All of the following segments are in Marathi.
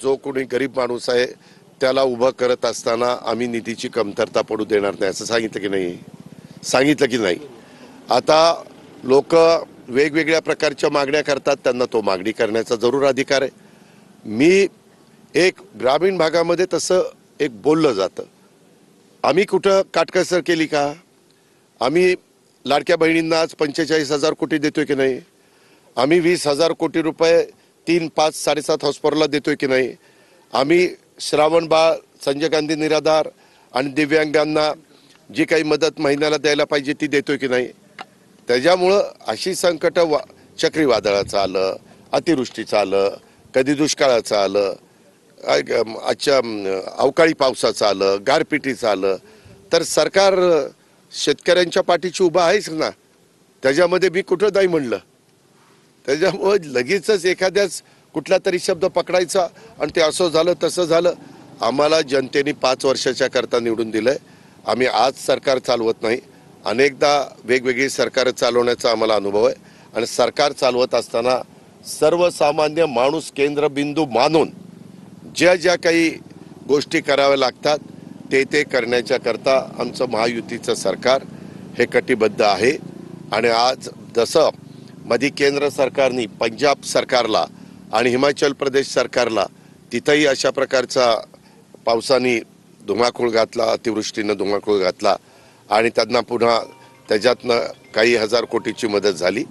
जो कोणी गरीब माणूस आहे त्याला उभं करत असताना आम्ही निधीची कमतरता पडू देणार नाही असं सांगितलं की नाही? सांगितलं की नाही? आता लोक वेगवेगळ्या प्रकारच्या मागण्या करतात, त्यांना तो मागणी करण्याचा जरूर अधिकार आहे. मी एक ग्रामीण भागामध्ये तसं एक बोललं जातं. आम्ही कुठं काटकसर केली का? आम्ही लाडक्या बहिणींना आज 45,000 कोटी देतोय की नाही? आम्ही 20,000 कोटी रुपये 3, 5, 7.5 हॉस्पिटलला देतोय की नाही? आम्ही श्रावण बाळ, संजय गांधी निराधार आणि दिव्यांगांना जी काही मदत महिन्याला द्यायला पाहिजे ती देतोय की नाही? त्याच्यामुळं अशी संकट चक्रीवादळाचं आलं, अतिवृष्टीचं आलं, कधी दुष्काळाचं आलं, आजच्या अवकाळी पावसाचं आलं, गारपिटीचं आलं, तर सरकार शेतकऱ्यांच्या पाठीशी उभं आहेच ना. त्याच्यामध्ये मी कुठं नाही म्हणलं. त्याच्यामुळे लगेचच एखाद्याच कुठला तरी शब्द पकडायचा आणि ते असं झालं तसं झालं. आम्हाला जनतेने 5 वर्षाच्या करता निवडून दिलंय. आम्ही आज सरकार चालवत नाही, अनेकदा वेगवेगळी सरकार चालवण्याचा आम्हाला अनुभव आहे आणि सरकार चालवत असताना सर्वसामान्य माणूस केंद्रबिंदू मानून ज्या ज्या काही गोष्टी कराव्या लागतात ते करण्याच्या करता आमचं महायुतीचं सरकार हे कटिबद्ध आहे. आणि आज जसं मध्ये केंद्र सरकारने पंजाब सरकारला आणि हिमाचल प्रदेश सरकारला तिथंही अशा प्रकारचा पावसाने धुमाकूळ घातला, अतिवृष्टीनं धुमाकूळ घातला आणि त्यांना पुन्हा त्याच्यातनं काही हजार कोटीची मदत झाली,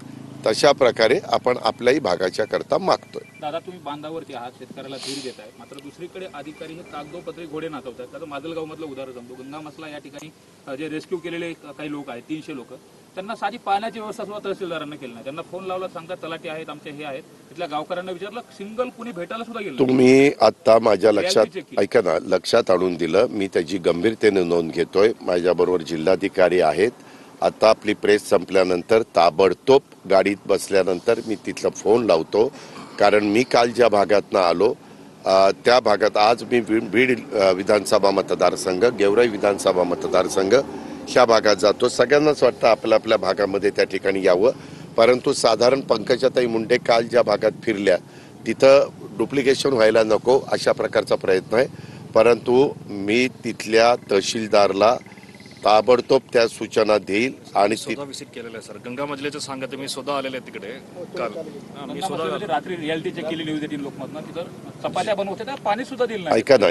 तशा प्रकारे आपण आपल्याही भागाच्या करता मागतोय. दादा, तुम्ही बांधावरती आहात, शेतकऱ्याला धीर देत आहे, मात्र दुसरीकडे अधिकारी हे कागदोपत्री घोडे नाचवतात. त्याचं माजलगाव मधलं उदाहरण सांगतो. गंगा मसला या ठिकाणी जे रेस्क्यू केलेले काही लोक आहेत, 300 लोक, त्यांना साधी पाण्याची व्यवस्था सुद्धा तहसीलदारांना केली नाही. त्यांना फोन लावला, सांगतात तलाठी आहेत आमचे, हे आहेत. इथल्या गावकऱ्यांना विचारलं, सिंगल कुणी भेटायला सुद्धा गेलं. तुम्ही आता माझ्या लक्षात ऐका ना, लक्षात आणून दिलं. मी त्याची गंभीरतेने नोंद घेतोय. माझ्याबरोबर जिल्हाधिकारी आहेत. आता आपली प्रेस संपल्यानंतर ताबडतोब गाडीत बसल्यानंतर मी तिथला फोन लावतो. कारण मी काल ज्या भागातनं आलो त्या भागात आज मी बीड विधानसभा मतदारसंघ, गेवराई विधानसभा मतदारसंघ ह्या भागात जातो. सगळ्यांनाच वाटतं आपल्या आपल्या भागामध्ये त्या ठिकाणी यावं, परंतु साधारण पंकजाताई मुंडे काल ज्या भागात फिरल्या तिथं डुप्लिकेशन व्हायला नको अशा प्रकारचा प्रयत्न आहे. परंतु मी तिथल्या तहसीलदारला ताबडतोब त्या सूचना देईल. आणि स्वतः विजिट केलेलं आहे सर. गंगा मजलेचं सांगते, मी स्वतः आलेले आहे तिकडे काल. मी स्वतः रात्री रियालिटी चेक केलेली होती लोकमतनं. तिथं चपात्या बनवत होत्या, पाणी सुद्धा दिलं नाही. ऐका ना,